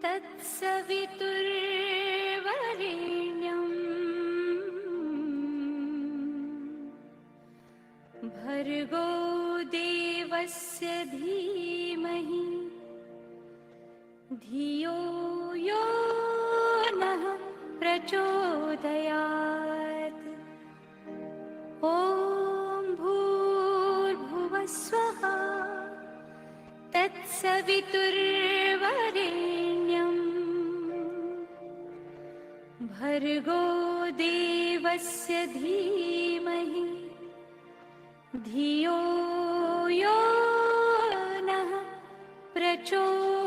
तत्सवितुर्वरेण्यम् भर्गो देवस्य धीमहि धियो यो नः प्रचोदयात्। ॐ भूर्भुवः स्वः तत्सवितुर्वरेण्यम् भर्गो देवस्य धीमहि धियो यो नः प्रचोदयात्।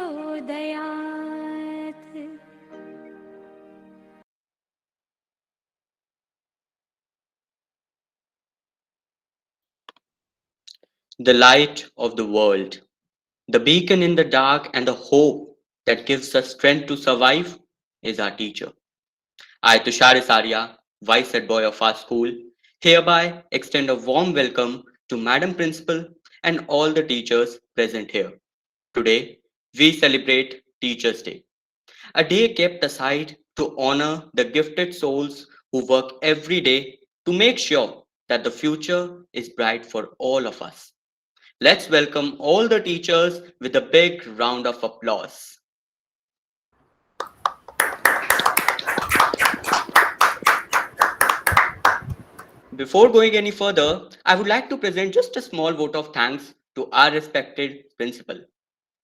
The light of the world, the beacon in the dark, and the hope that gives us strength to survive is our teacher. I, Tushar Isaria, Vice Head Boy of our school, hereby extend a warm welcome to Madam Principal and all the teachers present here. Today, we celebrate Teachers' Day, a day kept aside to honor the gifted souls who work every day to make sure that the future is bright for all of us. Let's welcome all the teachers with a big round of applause. Before going any further, I would like to present just a small vote of thanks to our respected principal.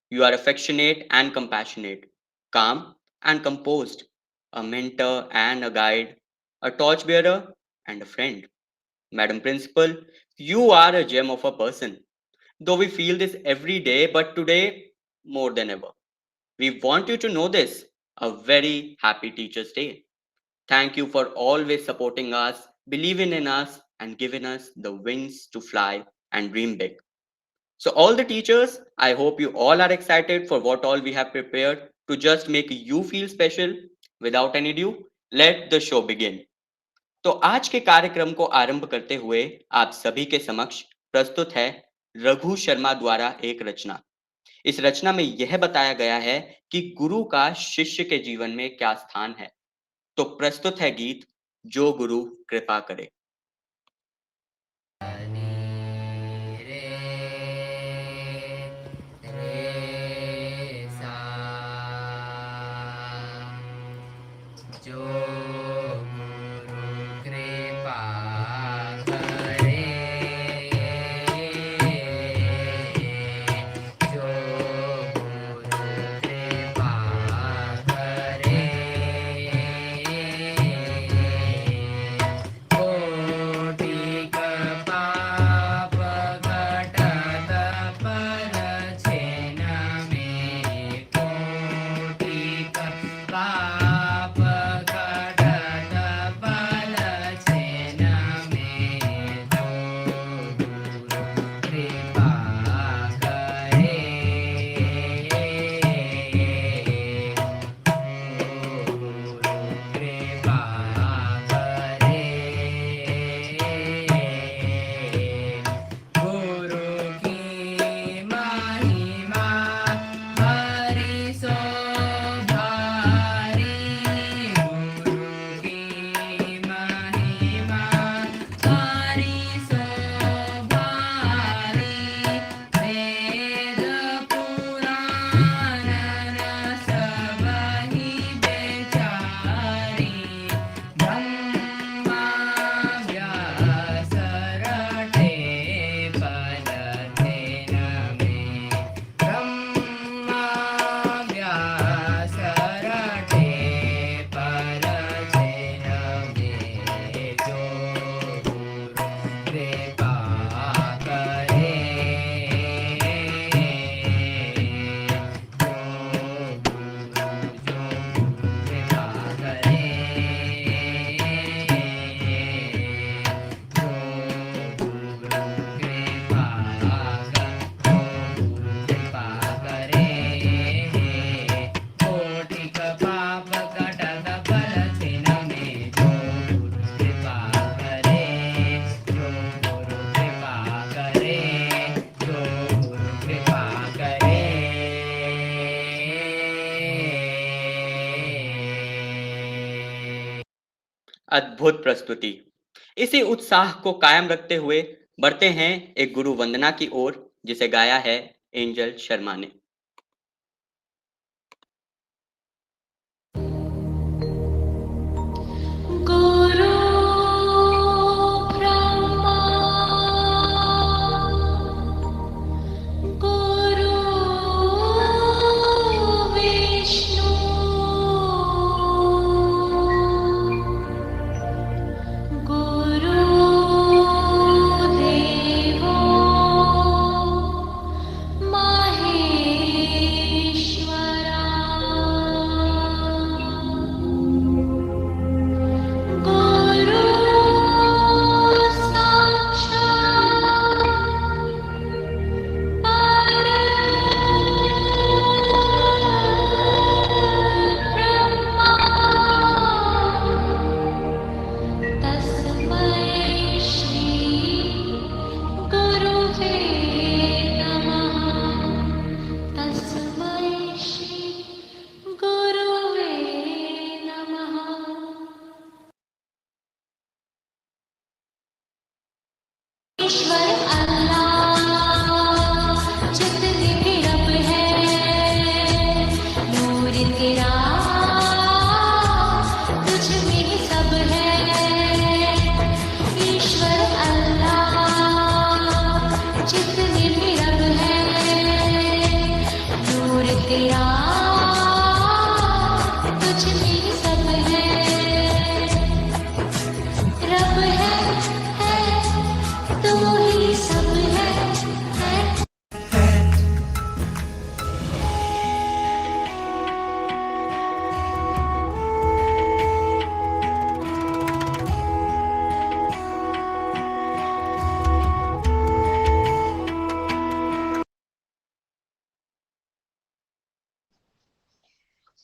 You are affectionate and compassionate, calm and composed, a mentor and a guide, a torchbearer and a friend. Madam Principal, you are a gem of a person. Though we feel this every day, but today more than ever. We want you to know this. A very happy Teachers' Day. Thank you for always supporting us, believing in us, and giving us the wings to fly and dream big. So, all the teachers, I hope you all are excited for what all we have prepared to just make you feel special. Without any ado, let the show begin. तो आज के कार्यक्रम को आरंभ करते हुए आप सभी के समक्ष प्रस्तुत है रघु शर्मा द्वारा एक रचना। इस रचना में यह बताया गया है कि गुरु का शिष्य के जीवन में क्या स्थान है। तो प्रस्तुत है गीत जो गुरु कृपा करे। अद्भुत प्रस्तुति। इसी उत्साह को कायम रखते हुए बढ़ते हैं एक गुरु वंदना की ओर, जिसे गाया है एंजल शर्मा ने। गुरु ब्रह्मा गुरु विष्णु गुरु देवो महेश्वरा गुरु तस्मै श्री गुरुवे नमः तस्मै श्री गुरुवे नमः ईश्वर अल्लाह जितने भी रब है नूर तेरा तुझ में ही सब है ईश्वर अल्लाह जितने भी रब है नूर तेरा तुझ में ही सब है रब है तू ही सब है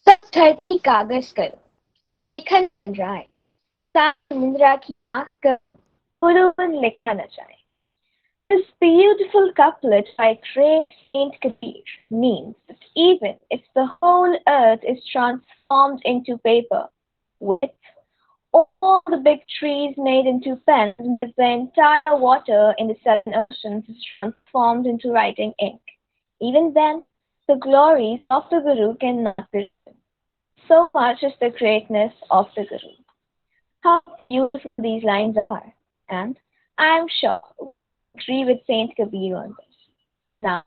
सब धरती कागज करो लिखन बन रहा है साफ निंद्रा की आंख कर गुरुवन लिखा न जाए This beautiful couplet by great Saint Kabir means that even if the whole earth is transformed into paper, with all the big trees made into pens, and if the entire water in the 7 oceans is transformed into writing ink, even then the glories of the Guru cannot be written. So much is the greatness of the Guru. How beautiful these lines are, and I am sure we agree with Saint Kabir on this. Now,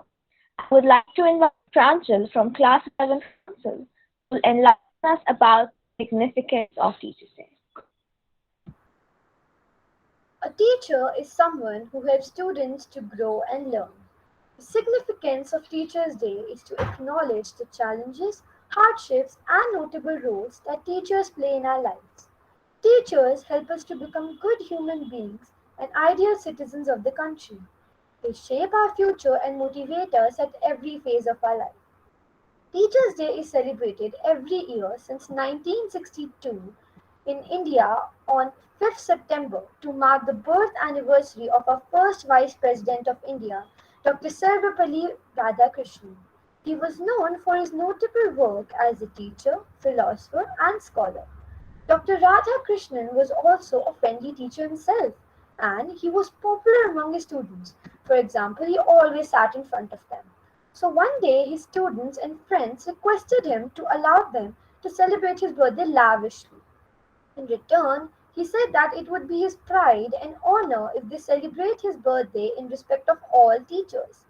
I would like to invite Pranjal from Class 11 Council to enlighten us about the significance of Teachers' Day. A teacher is someone who helps students to grow and learn. The significance of Teachers' Day is to acknowledge the challenges, hardships, and notable roles that teachers play in our lives. Teachers help us to become good human beings and ideal citizens of the country. They shape our future and motivate us at every phase of our life. Teachers' Day is celebrated every year since 1962 in India on 5th September to mark the birth anniversary of our first Vice President of India, Dr. Sarvepalli Radhakrishnan. He was known for his notable work as a teacher, philosopher, and scholar. Dr. Radhakrishnan was also a friendly teacher himself, and he was popular among his students. For example, he always sat in front of them. So one day, his students and friends requested him to allow them to celebrate his birthday lavishly. In return, he said that it would be his pride and honor if they celebrate his birthday in respect of all teachers.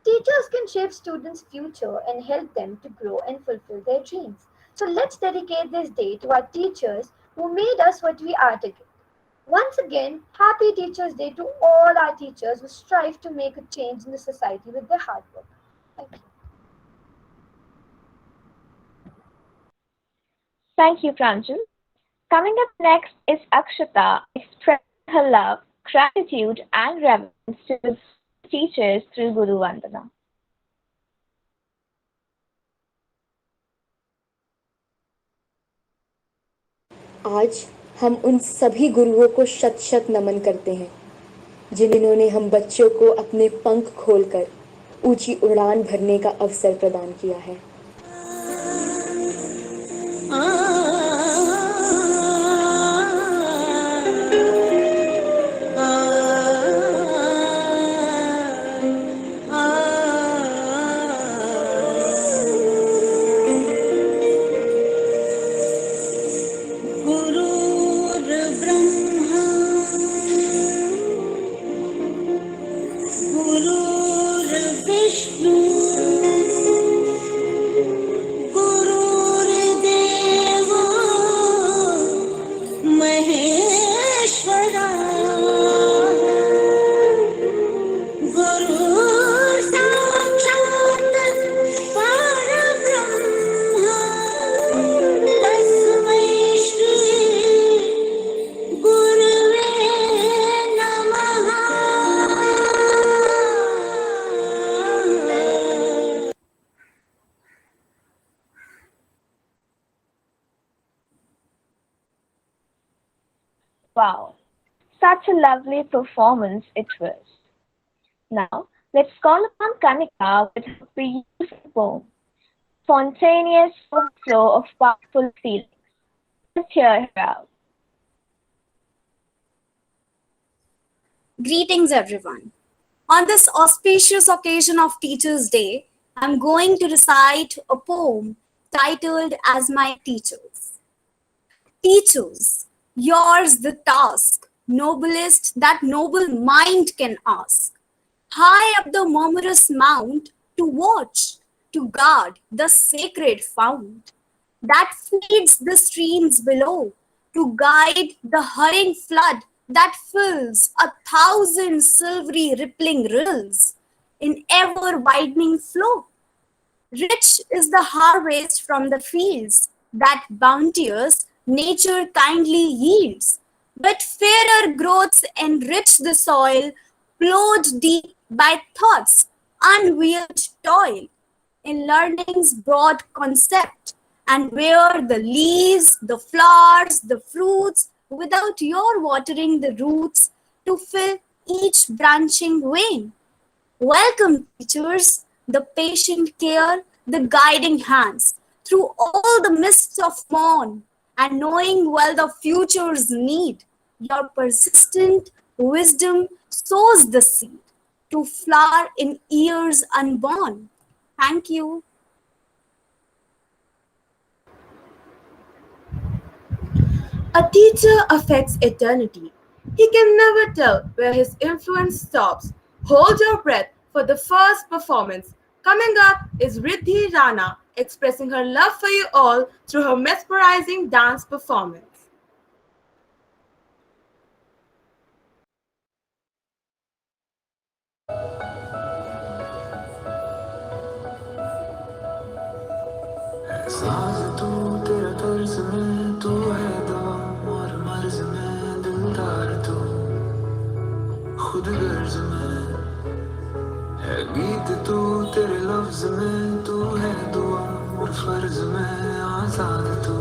Teachers can shape students' future and help them to grow and fulfill their dreams. So let's dedicate this day to our teachers who made us what we are today. Once again, happy Teachers' Day to all our teachers who strive to make a change in the society with their hard work. Thank you. Thank you, Pranjal. Coming up next is Akshata expressing her love, gratitude, and reverence to the teachers through Guru Vandana. आज हम उन सभी गुरुओं को शत शत नमन करते हैं जिन्होंने हम बच्चों को अपने पंख खोलकर ऊंची उड़ान भरने का अवसर प्रदान किया है। Wow, such a lovely performance it was. Now, let's call upon Kanika with her beautiful poem, Spontaneous Overflow of Powerful Feelings. Let's hear her out. Greetings, everyone. On this auspicious occasion of Teachers' Day, I'm going to recite a poem titled as My Teachers. Teachers, yours the task, noblest that noble mind can ask. High up the murmurous mount, to watch, to guard the sacred fount that feeds the streams below, to guide the hurrying flood that fills 1,000 silvery rippling rills in ever widening flow. Rich is the harvest from the fields that bounteous nature kindly yields, but fairer growths enrich the soil, plowed deep by thought's unwearied toil, in learning's broad concept, and where the leaves, the flowers, the fruits, without your watering the roots to fill each branching vein. Welcome, teachers, the patient care, the guiding hands, through all the mists of morn, and knowing well the future's need. Your persistent wisdom sows the seed to flower in years unborn. Thank you. A teacher affects eternity. He can never tell where his influence stops. Hold your breath for the first performance. Coming up is Riddhi Rana expressing her love for you all through her mesmerizing dance performance. साज तू तेरा तर्ज में तू है दम और मर्ज में दिलदार तू खुद गर्ज में है गीत तू तेरे लफ्ज में तू है दुआ और फर्ज में आजाद तू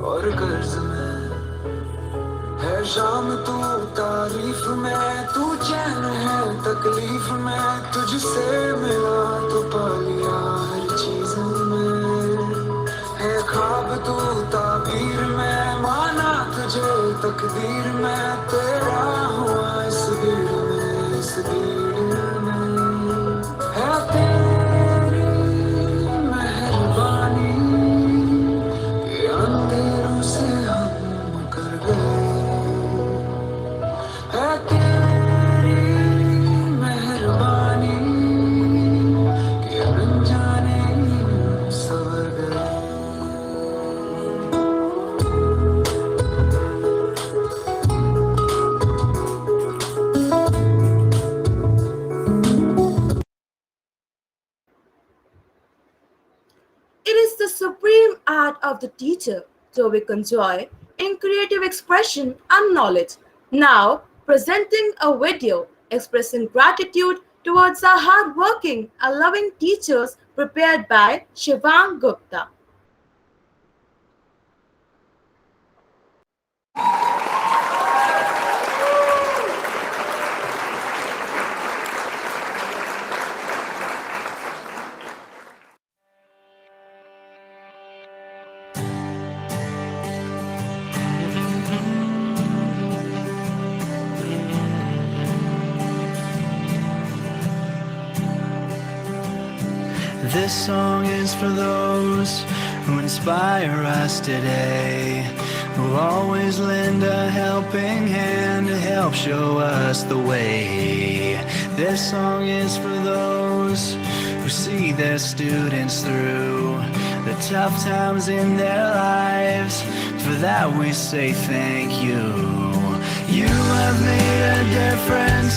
और कर्ज में है शाम तू तारीफ में तू चैन है तकलीफ में तुझसे मिला तो पा लिया हर चीज में है ख्वाब तू ताबीर में माना तुझे तकदीर में तेरा हुआ इस भीड़ में है तेरी मेहरबानी ये अंधेरों से हम कर गए है तेरी मेहरबानी कि अनजाने सवर गए It is the supreme art of the teacher to awaken joy in creative expression and knowledge. Now, presenting a video expressing gratitude towards our hardworking and loving teachers prepared by Shivang Gupta. This song is for those who inspire us today, who always lend a helping hand to help show us the way. This song is for those who see their students through the tough times in their lives. For that we say thank you. You have made a difference.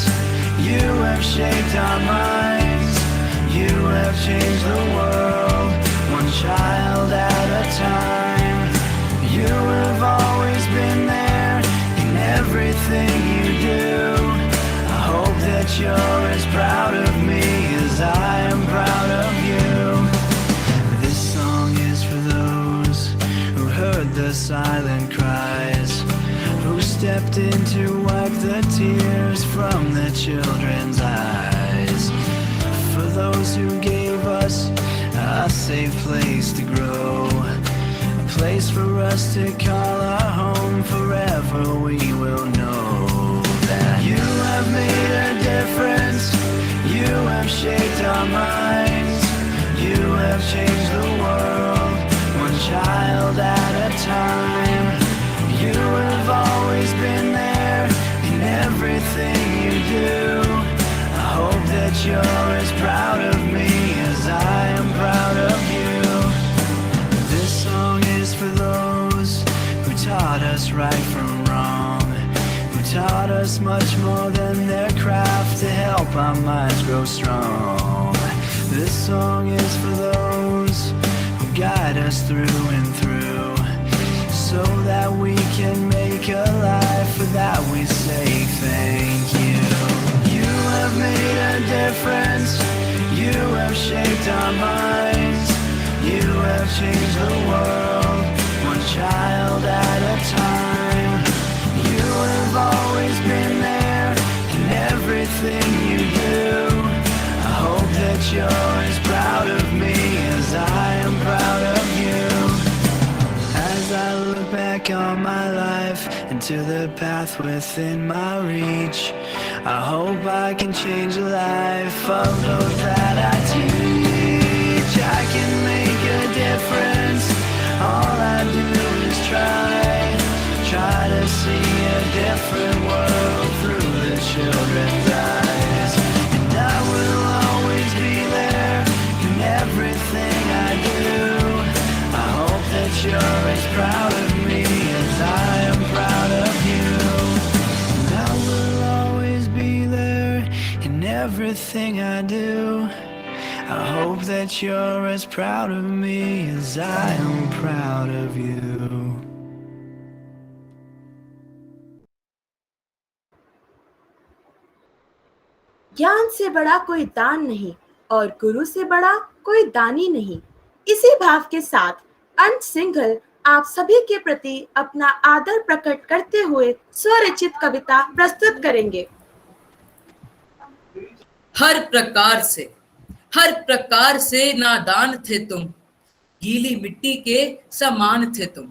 You have shaped our minds. You have changed the world, one child at a time. You have always been there in everything you do. I hope that you're as proud of me as I am proud of you. This song is for those who heard the silent cries stepped in to wipe the tears from the children's eyes. For those who gave us a safe place to grow, a place for us to call our home. Forever we will know that you have made a difference. You have shaped our minds. You have changed the world, one child at a time. You have always been there in everything you do. I hope that you're as proud of me as I am proud of you. This song is for those who taught us right from wrong, who taught us much more than their craft to help our minds grow strong. This song is for those who guide us through and through, so that we can make a life. For that we say thank you. You have made a difference. You have shaped our minds. You have changed the world, one child at a time. You have always been there in everything you do. I hope that you're as proud of me as I am proud of you. As I look back on my life and to the path within my reach, I hope I can change the life of those that I teach. I can make a difference. All I do is try to see a different world through the children's eyes. And I will always be there in everything I do. I hope that you're as proud of me as I am proud of you. And I will always be there in everything I do. I hope that you're as proud of me as I am proud of you. ज्ञान से बड़ा कोई दान नहीं और गुरु से बड़ा कोई दानी नहीं। इसी भाव के साथ अंत सिंघल आप सभी के प्रति अपना आदर प्रकट करते हुए स्वरचित कविता प्रस्तुत करेंगे। हर प्रकार से नादान थे तुम, गीली मिट्टी के समान थे तुम।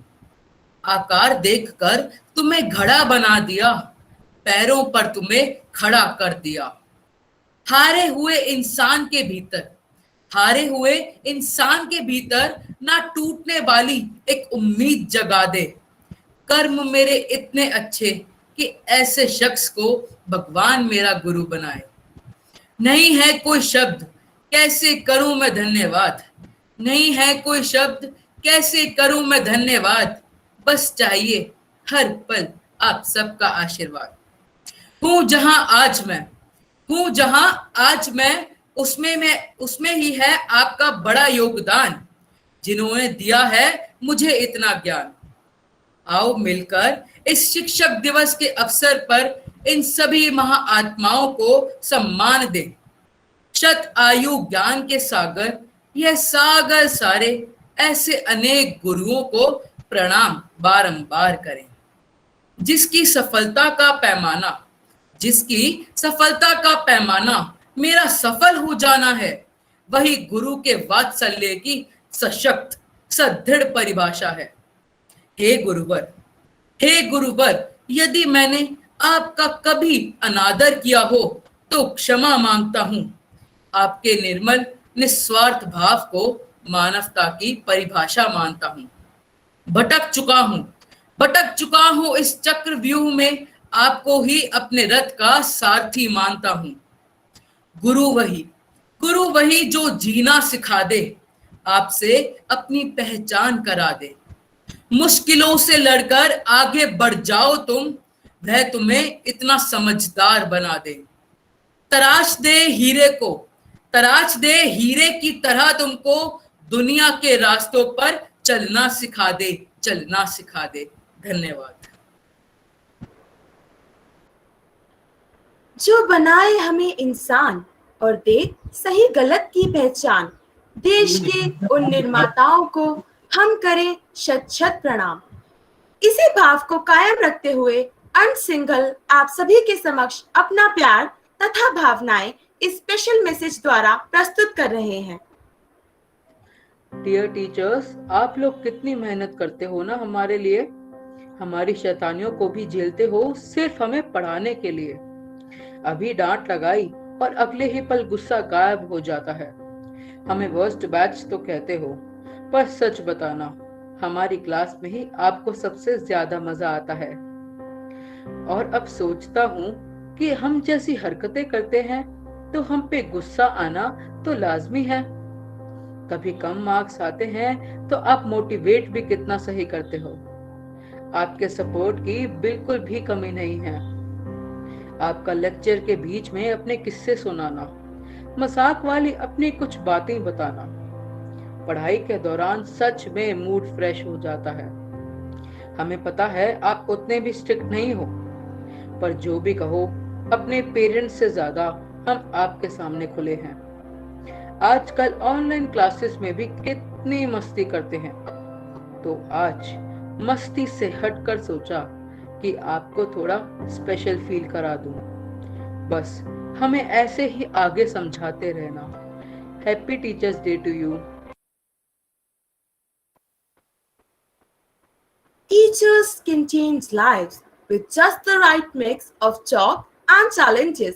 आकार देखकर तुम्हें घड़ा बना दिया, पैरों पर तुम्हें खड़ा कर दिया। हारे हुए इंसान के भीतर ना टूटने वाली एक उम्मीद जगा दे। कर्म मेरे इतने अच्छे कि ऐसे शख्स को भगवान मेरा गुरु बनाए। नहीं है कोई शब्द कैसे करूं मैं धन्यवाद, नहीं है कोई शब्द कैसे करूं मैं धन्यवाद। बस चाहिए हर पल आप सबका आशीर्वाद। हूं जहां आज मैं उसमें ही है आपका बड़ा योगदान, जिन्होंने दिया है मुझे इतना ज्ञान। आओ मिलकर इस शिक्षक दिवस के अवसर पर इन सभी महाआत्माओं को सम्मान दें। शत आयु ज्ञान के सागर, यह सागर सारे, ऐसे अनेक गुरुओं को प्रणाम बारंबार करें। जिसकी सफलता का पैमाना मेरा सफल हो जाना है, वही गुरु के वात्सल्य की सशक्त सदृढ़ परिभाषा है। हे गुरुवर, यदि मैंने आपका कभी अनादर किया हो तो क्षमा मांगता हूं। आपके निर्मल निस्वार्थ भाव को मानवता की परिभाषा मानता हूं। भटक चुका हूं इस चक्रव्यूह में, आपको ही अपने रथ का सारथी मानता हूं। गुरु वही जो जीना सिखा दे, आपसे अपनी पहचान करा दे। मुश्किलों से लड़कर आगे बढ़ जाओ तुम, वह तुम्हें इतना समझदार बना दे। तराश दे हीरे की तरह तुमको, दुनिया के रास्तों पर चलना सिखा दे। धन्यवाद। जो बनाए हमें इंसान और दे सही गलत की पहचान, देश के उन निर्माताओं को हम करें शत शत प्रणाम। इसी भाव को कायम रखते हुए अनसिंगल आप सभी के समक्ष अपना प्यार तथा भावनाएं इस स्पेशल मैसेज द्वारा प्रस्तुत कर रहे हैं। डियर टीचर्स, आप लोग कितनी मेहनत करते हो ना हमारे लिए। हमारी शैतानियों को भी झेलते हो सिर्फ हमें पढ़ाने के लिए। अभी डांट लगाई और अगले ही पल गुस्सा गायब हो जाता है। हमें वर्स्ट बैच तो कहते हो, पर सच बताना, हमारी क्लास में ही आपको सबसे ज्यादा मजा आता है। और अब सोचता हूँ कि हम जैसी हरकतें करते हैं तो हम पे गुस्सा आना तो लाजमी है। कभी कम मार्क्स आते हैं तो आप मोटिवेट भी कितना सही करते हो। आपके सपोर्ट की बिल्कुल भी कमी नहीं है। आपका लेक्चर के बीच में अपने किस्से सुनाना, मजाक वाली अपनी कुछ बातें बताना, पढ़ाई के दौरान सच में मूड फ्रेश हो जाता है। हमें पता है आप उतने भी स्ट्रिक्ट नहीं हो, पर जो भी कहो, अपने पेरेंट्स से ज्यादा हम आपके सामने खुले हैं। आजकल ऑनलाइन क्लासेस में भी कितनी मस्ती करते हैं, तो आज मस्ती से हटकर सोचा कि आपको थोड़ा स्पेशल फील करा दूं। बस हमें ऐसे ही आगे समझाते रहना। Happy teachers day to you. Teachers can change lives with just the right mix of chalk and challenges.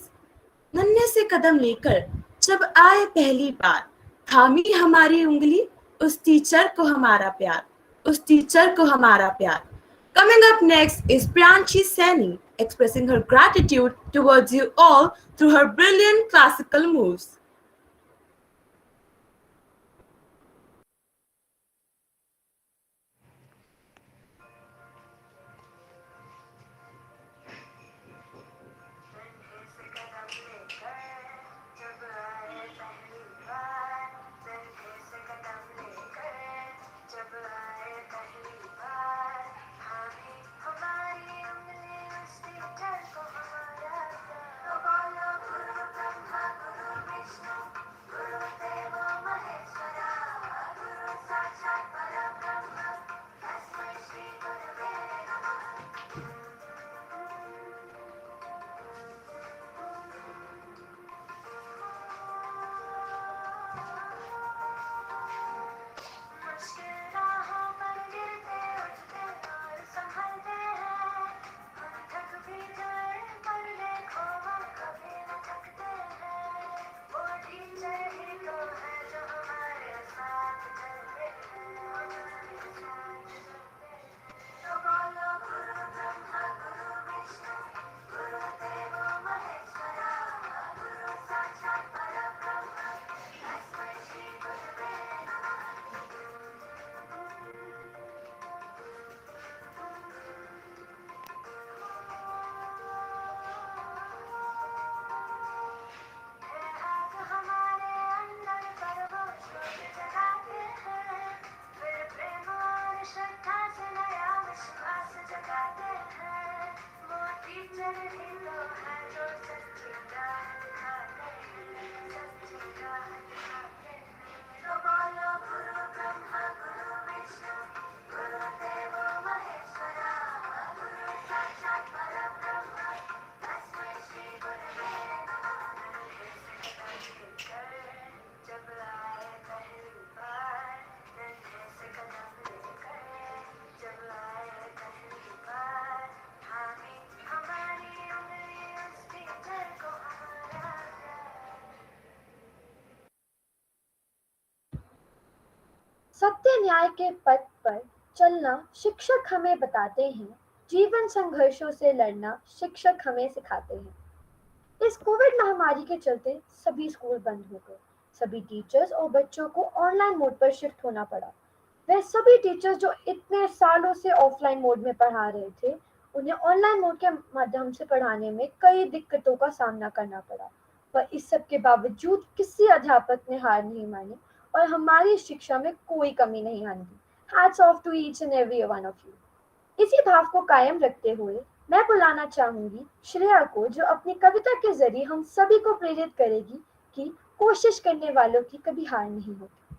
नन्हे से कदम लेकर जब आए पहली बार, थामी हमारी उंगली, उस टीचर को हमारा प्यार, उस टीचर को हमारा प्यार। Coming up next is Priyanshi Saini expressing her gratitude towards you all through her brilliant classical moves. सत्य न्याय के पथ पर चलना शिक्षक हमें बताते हैं, जीवन संघर्षों से लड़ना शिक्षक हमें सिखाते हैं। इस कोविड महामारी के चलते सभी स्कूल बंद हो गए। सभी टीचर्स और बच्चों को ऑनलाइन मोड पर शिफ्ट होना पड़ा। वह सभी टीचर्स जो इतने सालों से ऑफलाइन मोड में पढ़ा रहे थे, उन्हें ऑनलाइन मोड के माध्यम से पढ़ाने में कई दिक्कतों का सामना करना पड़ा। पर इस सब के बावजूद किसी अध्यापक ने हार नहीं मानी और हमारी शिक्षा में कोई कमी नहीं आनी। Hats off to each and every one of you. इसी भाव को कायम रखते हुए मैं बुलाना चाहूंगी श्रेया को, जो अपनी कविता के जरिए हम सभी को प्रेरित करेगी कि कोशिश करने वालों की कभी हार नहीं होती।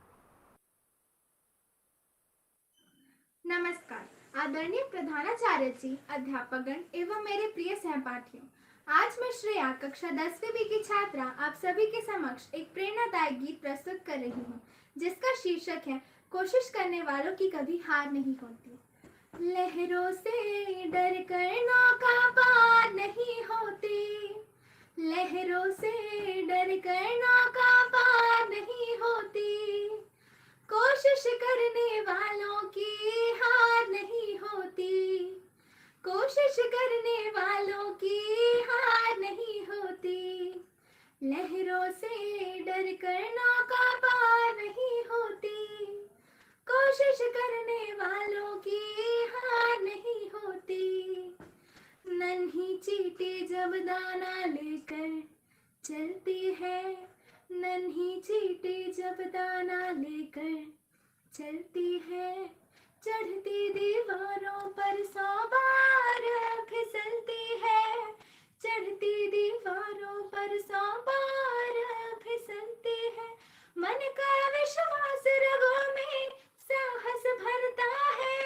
नमस्कार, आदरणीय प्रधानाचार्य जी, अध्यापकगण एवं मेरे प्रिय सहपाठियों, आज मैं श्रेया कक्षा 10वीं बी की छात्रा आप सभी के समक्ष एक प्रेरणादायक गीत प्रस्तुत कर रही हूँ, जिसका शीर्षक है कोशिश करने वालों की कभी हार नहीं होती। लहरों से डर कर नौका पार नहीं होती, लहरों से डर कर नौका पार नहीं होती, कोशिश करने वालों की हार नहीं होती, कोशिश करने वालों की हार नहीं होती, लहरों से डर कर नौका पार नहीं होती, कोशिश करने वालों की हार नहीं होती। नन्ही चींटी जब दाना लेकर चलती है, नन्ही चींटी जब दाना लेकर चलती है, चढ़ती दीवारों पर 100 बार फिसलती है, चढ़ती दीवारों पर 100 बार फिसलती है, मन का विश्वास रगों में साहस भरता है,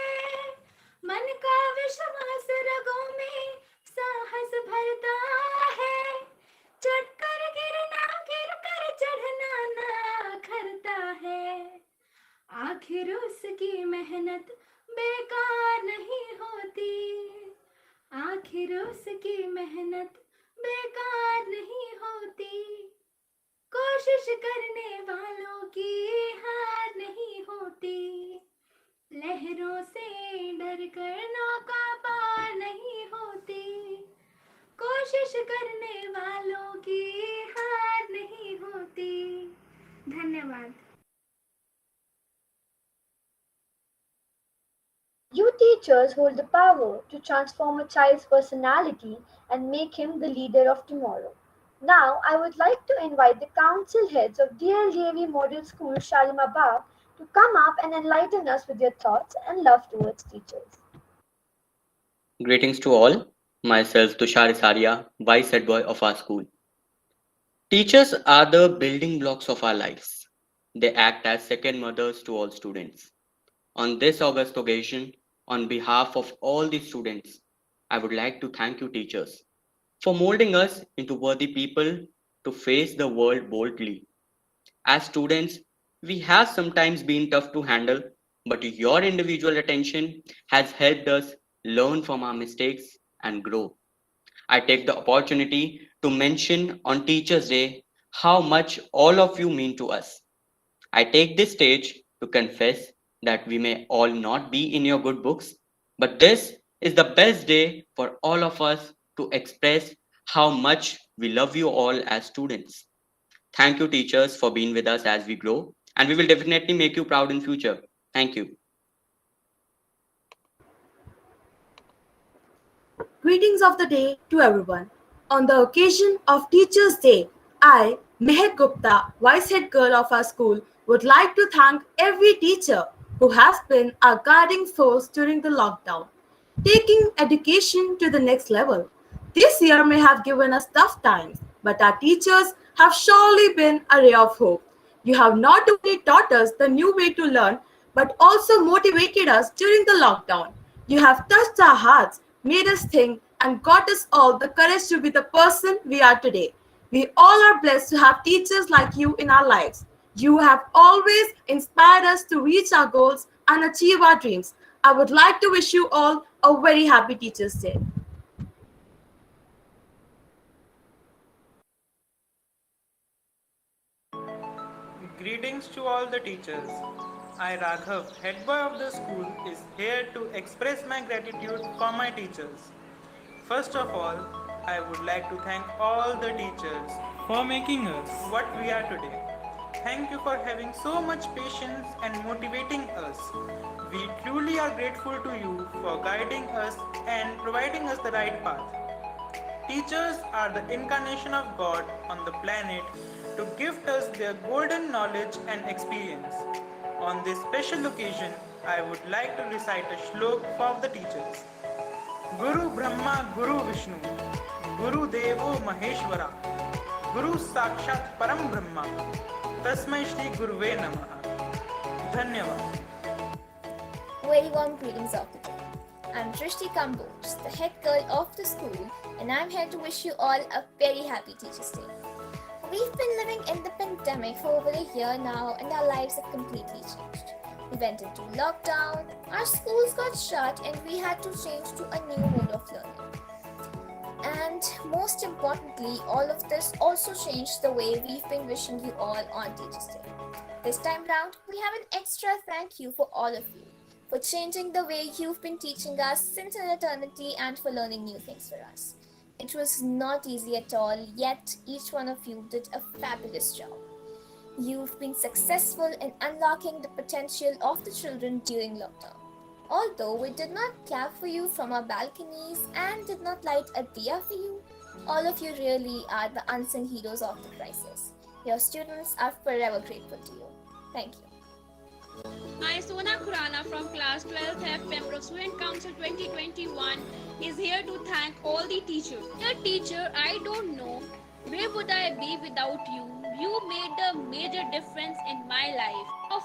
मन का विश्वास रगों में साहस भरता है, चढ़कर गिरना गिर कर चढ़ना ना खरता है, आखिर उसकी मेहनत बेकार नहीं होती, आखिर उसकी मेहनत बेकार नहीं होती, कोशिश करने वालों की हार नहीं होती, लहरों से डर कर नौका पार नहीं होती, कोशिश करने वालों की हार नहीं होती। धन्यवाद। You teachers hold the power to transform a child's personality and make him the leader of tomorrow. Now, I would like to invite the council heads of DLDAV Model School Shalimar Bagh to come up and enlighten us with their thoughts and love towards teachers. Greetings to all. Myself Tushar Isaria, Vice Head Boy of our school. Teachers are the building blocks of our lives. They act as second mothers to all students. On this August occasion, on behalf of all the students, I would like to thank you teachers for molding us into worthy people to face the world boldly. As students, we have sometimes been tough to handle, but your individual attention has helped us learn from our mistakes and grow. I take the opportunity to mention on Teachers' Day how much all of you mean to us. I take this stage to confess that we may all not be in your good books, but this is the best day for all of us to express how much we love you all as students. Thank you, teachers, for being with us as we grow, and we will definitely make you proud in future. Thank you. Greetings of the day to everyone. On the occasion of Teachers' Day, I, Mehak Gupta, Vice Head Girl of our school, would like to thank every teacher who has been our guiding force during the lockdown, taking education to the next level. This year may have given us tough times, but our teachers have surely been a ray of hope. You have not only taught us the new way to learn, but also motivated us during the lockdown. You have touched our hearts, made us think, and got us all the courage to be the person we are today. We all are blessed to have teachers like you in our lives. You have always inspired us to reach our goals and achieve our dreams. I would like to wish you all a very happy Teachers' Day. Greetings to all the teachers. I, Raghav, head boy of the school, is here to express my gratitude for my teachers. First of all, I would like to thank all the teachers for making us what we are today. Thank you for having so much patience and motivating us. We truly are grateful to you for guiding us and providing us the right path. Teachers are the incarnation of God on the planet to gift us their golden knowledge and experience. On this special occasion, I would like to recite a shlok for the teachers. Guru Brahma, Guru Vishnu, Guru Devo Maheshwara, Guru Sakshat Param Brahma, Tasmai Shri Guruve Namaha. Dhanyavad. Very warm greetings of the day. I'm Drishti Kamboj, the head girl of the school, and I'm here to wish you all a very happy Teachers' Day. We've been living in the pandemic for over a year now, and our lives have completely changed. We went into lockdown, our schools got shut, and we had to change to a new mode of learning. And most importantly, all of this also changed the way we've been wishing you all on Teachers' Day. This time round, we have an extra thank you for all of you, for changing the way you've been teaching us since an eternity and for learning new things for us. It was not easy at all, yet each one of you did a fabulous job. You've been successful in unlocking the potential of the children during lockdown. Although we did not clap for you from our balconies and did not light a diya for you, all of you really are the unsung heroes of the crisis. Your students are forever grateful to you. Thank you. I, Sona Khurana from class 12th F, Pembroke Student Council 2021 is here to thank all the teachers. Dear teacher, I don't know where would I be without you. You made a major difference in my life. Of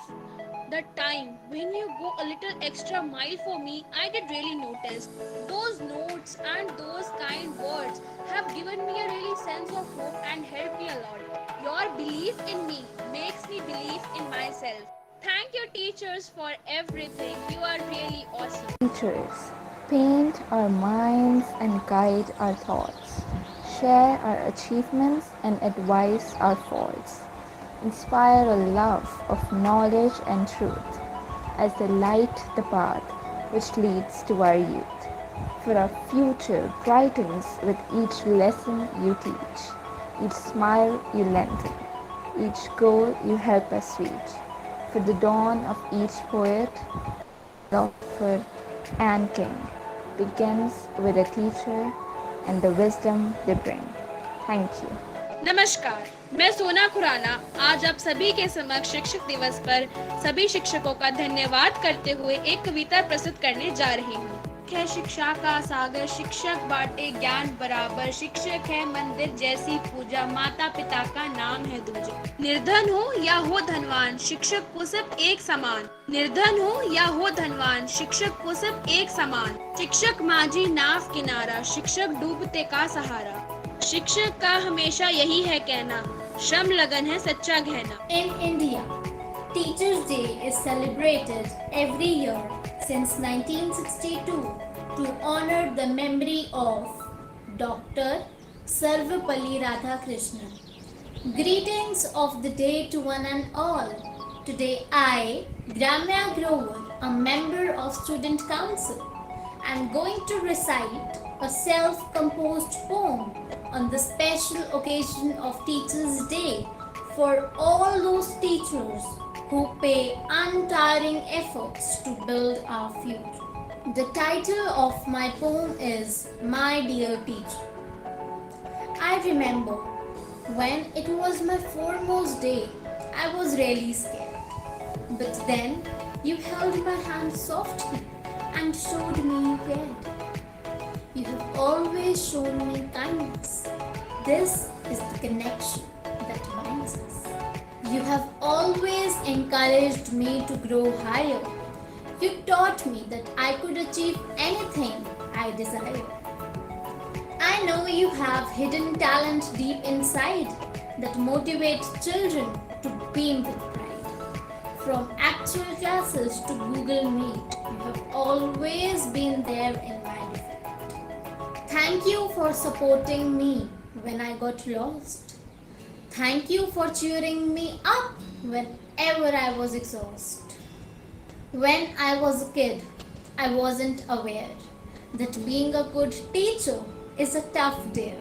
the time when you go a little extra mile for me, I did really notice. Those notes and those kind words have given me a really sense of hope and helped me a lot. Your belief in me makes me believe in myself. Thank you teachers for everything. You are really awesome. Teachers, paint our minds and guide our thoughts. Share our achievements and advise our faults. Inspire a love of knowledge and truth as they light the path which leads to our youth. For our future brightens with each lesson you teach, each smile you lengthen, each goal you help us reach. For the dawn of each poet, philosopher, and king begins with a teacher and the wisdom they bring. Thank you. नमस्कार, मैं सोना खुराना आज आप सभी के समक्ष शिक्षक दिवस पर सभी शिक्षकों का धन्यवाद करते हुए एक कविता प्रस्तुत करने जा रही हूँ। है शिक्षा का सागर, शिक्षक बांटे ज्ञान बराबर, शिक्षक है मंदिर जैसी पूजा, माता पिता का नाम है दूजा। निर्धन हो या हो धनवान, शिक्षक को सब एक समान। निर्धन हो या हो धनवान, शिक्षक को सब एक समान। शिक्षक माझी नाव किनारा, शिक्षक डूबते का सहारा। शिक्षक का हमेशा यही है कहना, श्रम लगन है सच्चा गहना। In India, Teachers' Day is celebrated every year since 1962 to honor the memory of Dr. Sarvapalli Radhakrishnan. Greetings of the day to one and all. Today I, Gramya Grover, a member of Student Council, am going to recite a self-composed poem on the special occasion of Teachers' Day for all those teachers who pay untiring efforts to build our future. The title of my poem is My Dear Teacher. I remember when it was my foremost day, I was really scared. But then you held my hand softly and showed me you cared. You have always shown me kindness. This is the connection that binds us. You have always encouraged me to grow higher. You taught me that I could achieve anything I desire. I know you have hidden talent deep inside that motivates children to beam with pride. From actual classes to Google Meet, you have always been there in my defense. Thank you for supporting me when I got lost. Thank you for cheering me up whenever I was exhausted. When I was a kid, I wasn't aware that being a good teacher is a tough dare.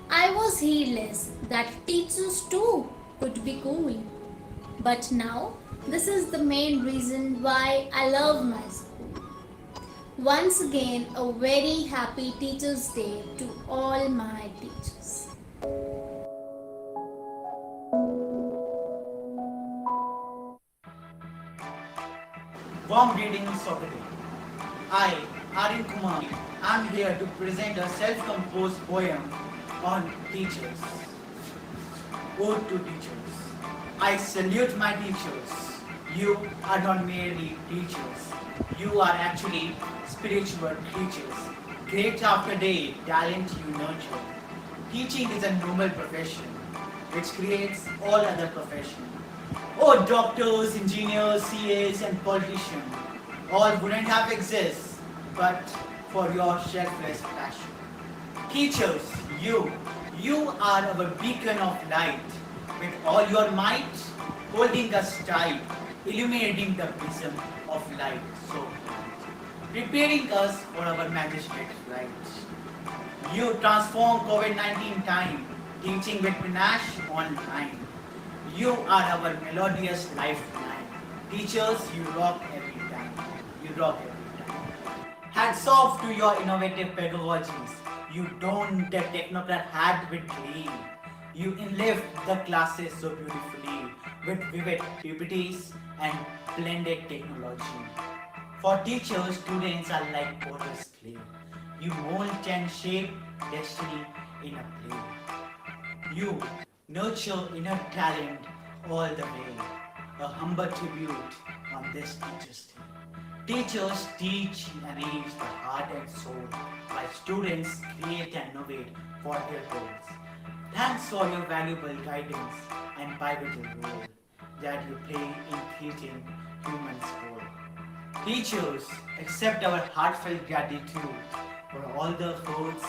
I was heedless that teachers too could be cool. But now, this is the main reason why I love my school. Once again, a very happy Teachers' Day to all my teachers. Warm greetings of the day. I, Aryan Kumar, am here to present a self-composed poem on teachers. Ode to teachers. I salute my teachers. You are not merely teachers. You are actually spiritual creatures. Great after day, talent you nurture. Teaching is a noble profession which creates all other professions. Oh, doctors, engineers, CAs, and politicians, all wouldn't have exist but for your selfless passion. Teachers, you are our beacon of light, with all your might, holding us tight, illuminating the prism of light so bright, preparing us for our majestic flight. You transform COVID-19 time, teaching with panache on time. You are our melodious lifeline. Teachers, you rock every time. You rock every time. Hats off to your innovative pedagogies. You don't the technocrat hat with glee. You enlive the classes so beautifully with vivid PPTs and blended technology. For teachers, students are like potter's clay. You mold and shape destiny in a play. You nurture inner talent all the way. A humble tribute on this Teachers' Day. Teachers teach and reach the heart and soul, while students create and innovate for their goals. Thanks for your valuable guidance and pivotal role that you play in creating human soul. Teachers, accept our heartfelt gratitude for all the efforts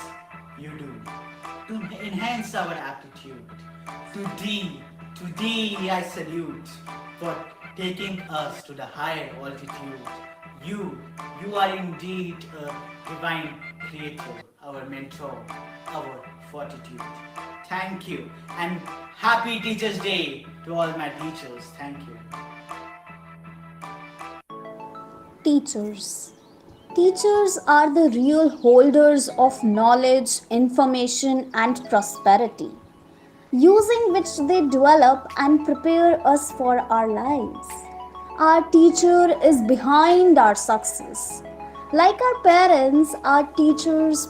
you do to enhance our aptitude. To thee I salute for taking us to the higher altitude. You are indeed a divine creator, our mentor, our fortitude. Thank you and happy Teachers' Day to all my teachers. Thank you. Teachers. Teachers are the real holders of knowledge, information, and prosperity, using which they develop and prepare us for our lives. Our teacher is behind our success. Like our parents, our teachers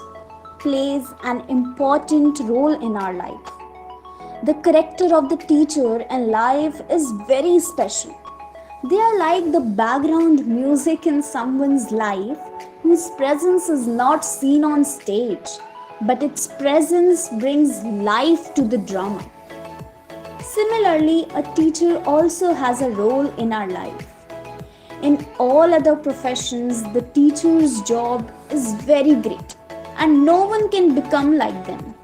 plays an important role in our life. The character of the teacher and life is very special. They are like the background music in someone's life whose presence is not seen on stage, but its presence brings life to the drama. Similarly, a teacher also has a role in our life. In all other professions, the teacher's job is very great and no one can become like them.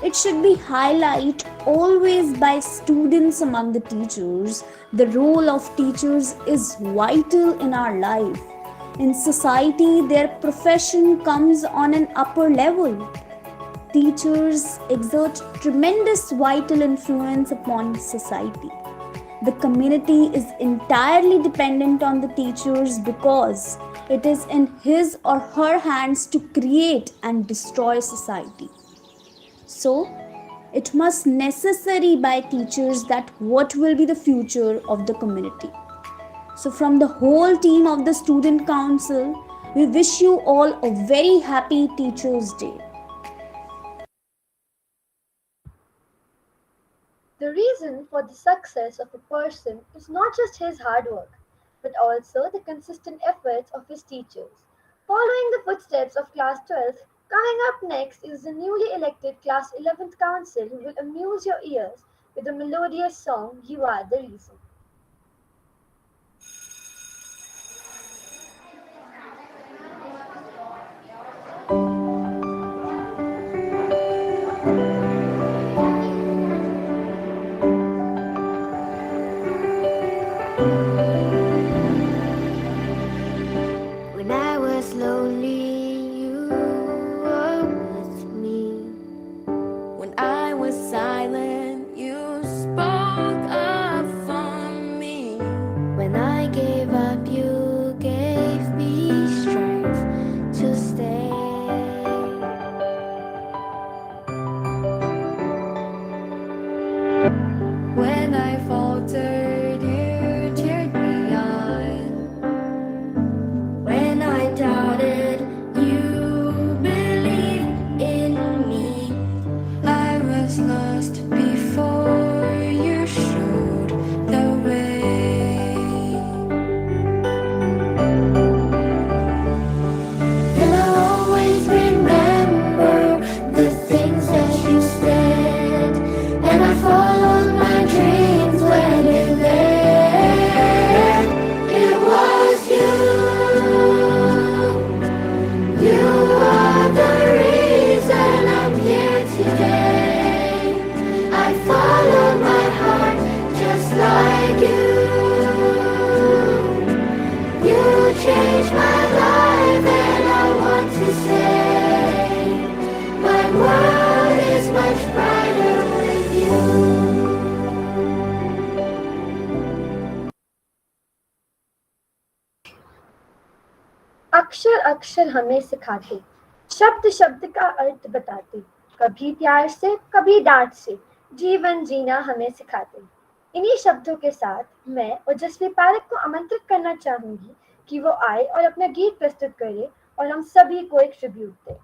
It should be highlighted always by students among the teachers. The role of teachers is vital in our life. In society, their profession comes on an upper level. Teachers exert tremendous vital influence upon society. The community is entirely dependent on the teachers because it is in his or her hands to create and destroy society. So, it must necessary by teachers that what will be the future of the community. So from the whole team of the Student Council, we wish you all a very happy Teachers' Day. The reason for the success of a person is not just his hard work, but also the consistent efforts of his teachers. Following the footsteps of Class 12th, coming up next is the newly elected Class 11th Council who will amuse your ears with the melodious song You Are the Reason. When I was lonely, you were with me. When I was silent, you spoke up for अक्षर अक्षर हमें सिखाते, शब्द शब्द का अर्थ बताते, कभी प्यार से कभी डांट से जीवन जीना हमें सिखाते। इन्हीं शब्दों के साथ मैं ओजस्वी पारेख को आमंत्रित करना चाहूंगी कि वो आए और अपना गीत प्रस्तुत करे और हम सभी को एक ट्रिब्यूट दे।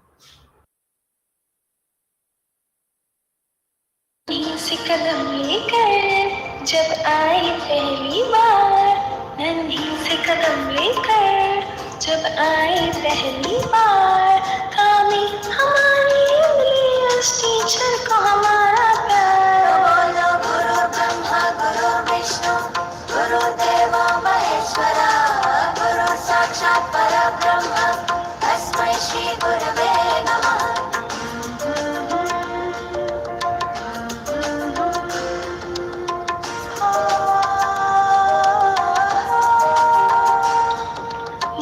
से कदम लेकर जब आई पहली बार, नन्ही से कदम लेकर जब आई पहली बार, थामी हमारी इंग्लिश टीचर को हमारा प्यार। बोलो गुरु ब्रह्मा गुरु विष्णु गुरु देवो महेश्वरा, गुरु साक्षात् परब्रह्म तस्मै श्री गुरवे नमः।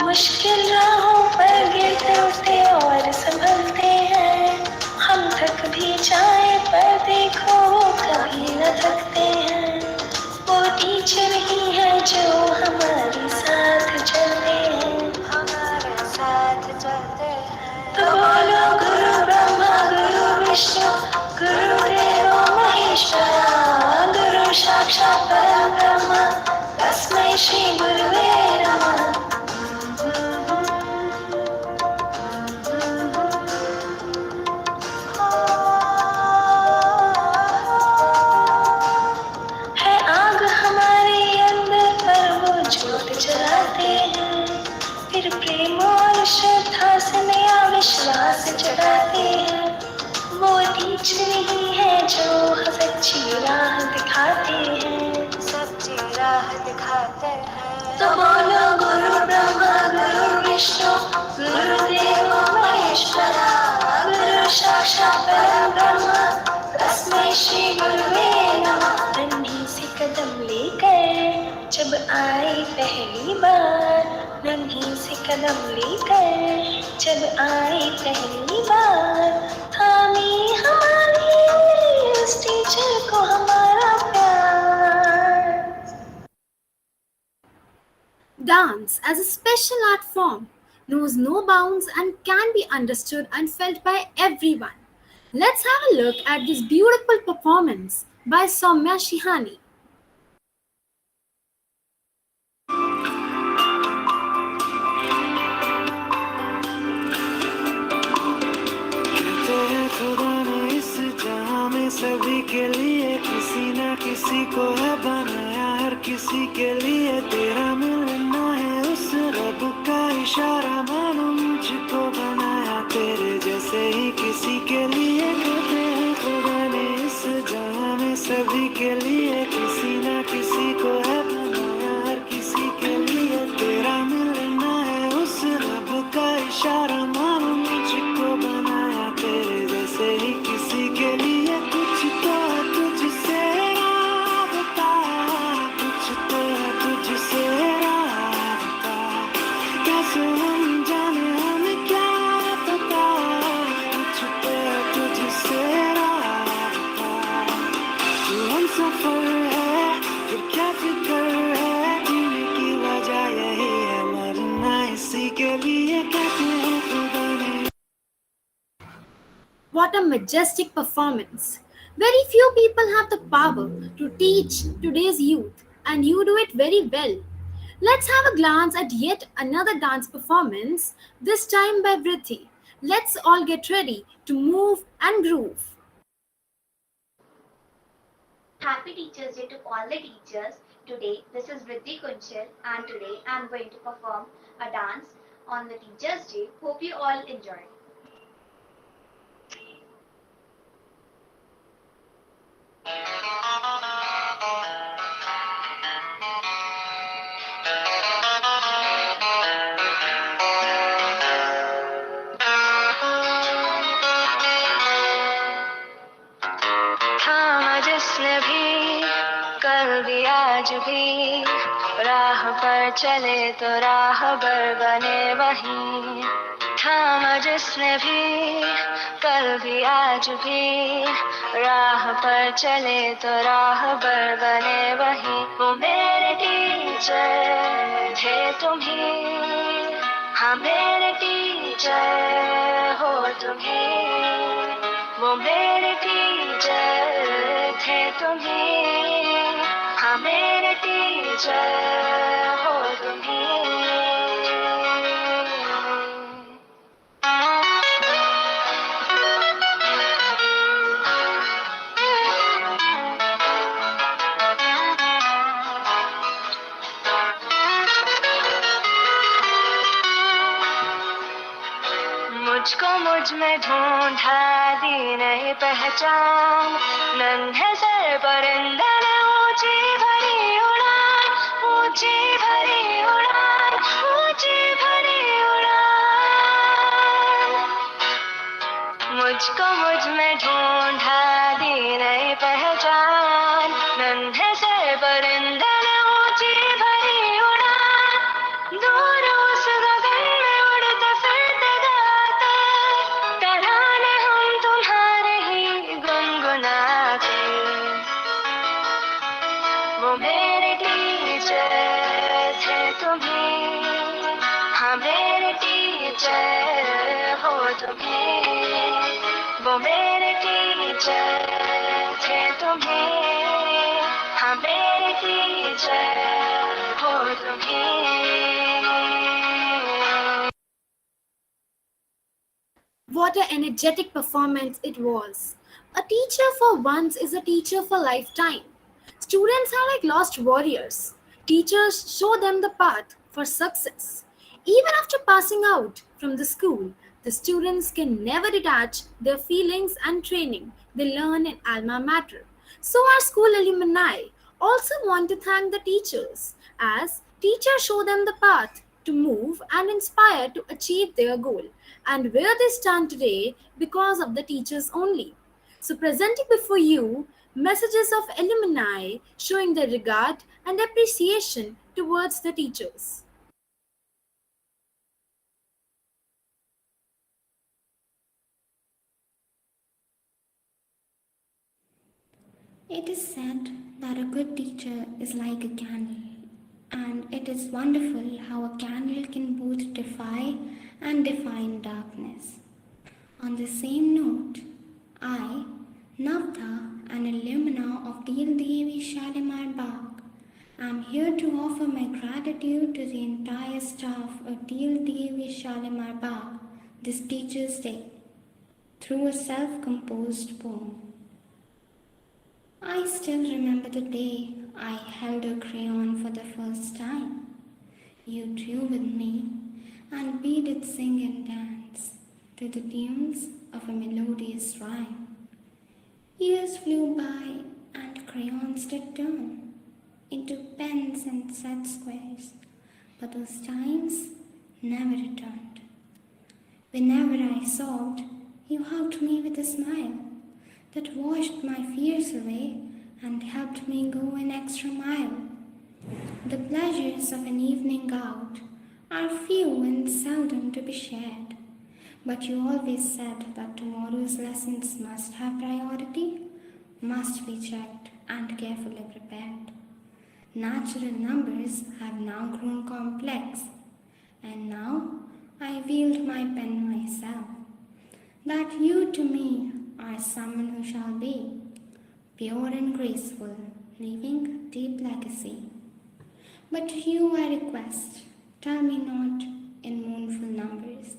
मुश्किल राहों पर गिरते उठते और संभलते हैं, हम थक भी जाए पर देखो वो कभी न थकते हैं। वो टीचर ही है जो हमारे साथ चलते हैं, हमारे साथ चलते हैं। तो बोलो गुरु ब्रह्मा गुरु विष्णु गुरु देवो महेश्वरा, गुरु साक्षात् परब्रह्म तस्मै श्री गुरवे नमः। फिर प्रेम और श्रद्धा से नया विश्वास जगाते हैं, वो टीचर ही है जो सच्ची राह दिखाते हैं, सच्ची राह दिखाते हैं। तो बोलो गुरु ब्रह्मा गुरु विष्णु गुरु देवो महेश्वरा, गुरु साक्षात् परब्रह्म तस्मै श्री गुरवे नमः। नन्ही सी कदम लेकर जब आई पहली बार, नन्ही सी कदम लेकर जब आई पहली बार, थामी हमारी उस टीचर को हमारा प्यार। Dance, as a special art form, knows no bounds and can be understood and felt by everyone. Let's have a look at this beautiful performance by Soumya Shihani. खुदा ने इस जहां में सभी के लिए किसी ना किसी को है बनाया, हर किसी के लिए तेरा मिलना है उस रब का इशारा, मानो मुझको बनाया तेरे जैसे ही किसी के लिए। कहते हैं खुदा ने इस जहां में सभी के लिए किसी ना किसी को है बनाया, हर किसी के लिए तेरा मिलना है उस रब का इशारा, मानो मुझको बनाया तेरे जैसे ही किसी के लिए। कुछ तो है तुझसे राबता, कुछ तो है तुझसे राबता, कैसे हम जाने हमें क्या पता, कुछ तो है तुझसे राबता। तू हम सफर है फिर क्या फिक्र है, जीने की वजह यही है मरना इसी के लिए। कहते हैं खुदा ने। What a majestic performance! Very few people have the power to teach today's youth, and you do it very well. Let's have a glance at yet another dance performance, this time by Vrithi. Let's all get ready to move and groove. Happy Teachers Day to all the teachers. Today, this is Vrithi Kunchal, and today I am going to perform a dance on the Teachers Day. Hope you all enjoy. थामा जिसने भी कर दिया आज भी, राह पर चले तो राहबर बने वहीं। थामा जिसने भी कल भी आज भी, राह पर चले तो राहबर बने वहीं। वो मेरे टीचर थे तुम ही, हाँ मेरे टीचर हो तुम्हें, वो मेरे टीचर थे तुम्हें, हाँ मेरे टीचर हो तुम्हें। मुझको मुझ में ढूंढा दी नहीं पहचान, नन्हे से परिंदे ने ऊंची भरी उड़ान, ऊंची भरी उड़ान, ऊंची भरी उड़ान। मुझको मुझ में ढूंढा दी नहीं पहचान, नन्हे से परिंदे ने ऊंची भरी उड़ान, दूर उस गगन में उड़ते फिरते गाते, तराने हम तुम्हारे ही गुनगुनाते। वो मेरे टीचर थे तुम्हें, हाँ मेरे टीचर हो तुम्हें, वो मेरे टीचर थे तुम्हें, हाँ मेरे टीचर हो तुम्हें। What an energetic performance it was. A teacher for once is a teacher for lifetime. Students are like lost warriors. Teachers show them the path for success. Even after passing out from the school, the students can never detach their feelings and training they learn in alma mater. So our school alumni also want to thank the teachers, as teachers show them the path to move and inspire to achieve their goal, and where they stand today because of the teachers only. So presenting before you messages of alumni showing their regard and appreciation towards the teachers. It is said that a good teacher is like a candle, and it is wonderful how a candle can both defy and define darkness. On the same note, I, Navtha, an alumna of DLDAV Shalimar Bagh, am here to offer my gratitude to the entire staff of DLDAV Shalimar Bagh this Teachers' Day through a self-composed poem. I still remember the day I held a crayon for the first time. You drew with me, and we did sing and dance to the tunes of a melodious rhyme. Years flew by, and crayons did turn into pens and set squares, but those times never returned. Whenever I sobbed, you hugged me with a smile that washed my fears away and helped me go an extra mile. The pleasures of an evening out are few and seldom to be shared, but you always said that tomorrow's lessons must have priority, must be checked and carefully prepared. Natural numbers have now grown complex, and now I wield my pen myself, that you to me are someone who shall be pure and graceful, leaving deep legacy. But to you I request, tell me not in mournful numbers.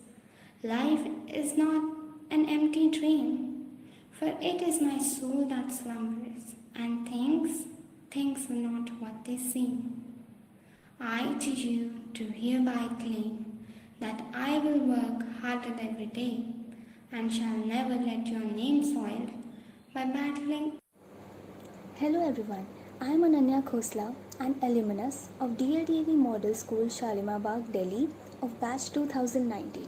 Life is not an empty dream, for it is my soul that slumbers, and things are not what they seem. I to you do hereby claim that I will work harder every day, and shall never let your name soiled by battling. Hello everyone, I am Ananya Khosla, an alumnus of DLDAV Model School Shalimar Bagh, Delhi of batch 2019.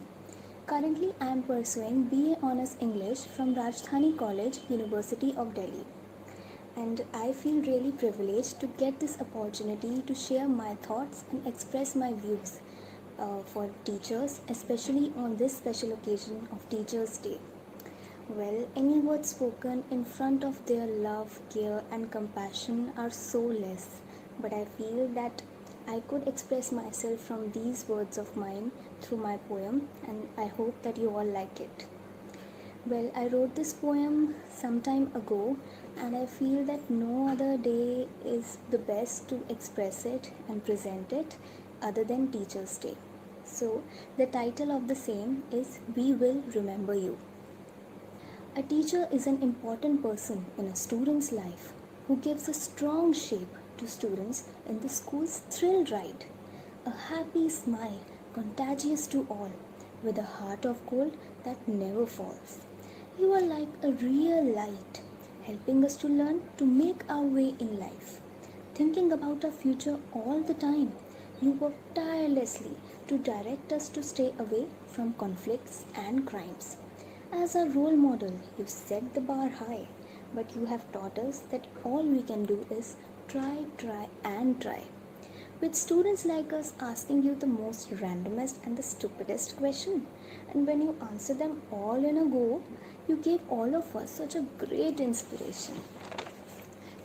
Currently I am pursuing BA Honours English from Rajdhani College, University of Delhi. And I feel really privileged to get this opportunity to share my thoughts and express my views for teachers, especially on this special occasion of Teachers' Day. Well, any words spoken in front of their love, care and compassion are so less, but I feel that I could express myself from these words of mine through my poem, and I hope that you all like it. Well, I wrote this poem some time ago, and I feel that no other day is the best to express it and present it other than Teachers' Day. So, the title of the same is We Will Remember You. A teacher is an important person in a student's life who gives a strong shape to students in the school's thrill ride. A happy smile, contagious to all, with a heart of gold that never falls. You are like a real light, helping us to learn to make our way in life. Thinking about our future all the time, you work tirelessly to direct us to stay away from conflicts and crimes. As a role model, you set the bar high, but you have taught us that all we can do is try, and try. With students like us asking you the most randomest and the stupidest question, and when you answer them all in a go, you gave all of us such a great inspiration.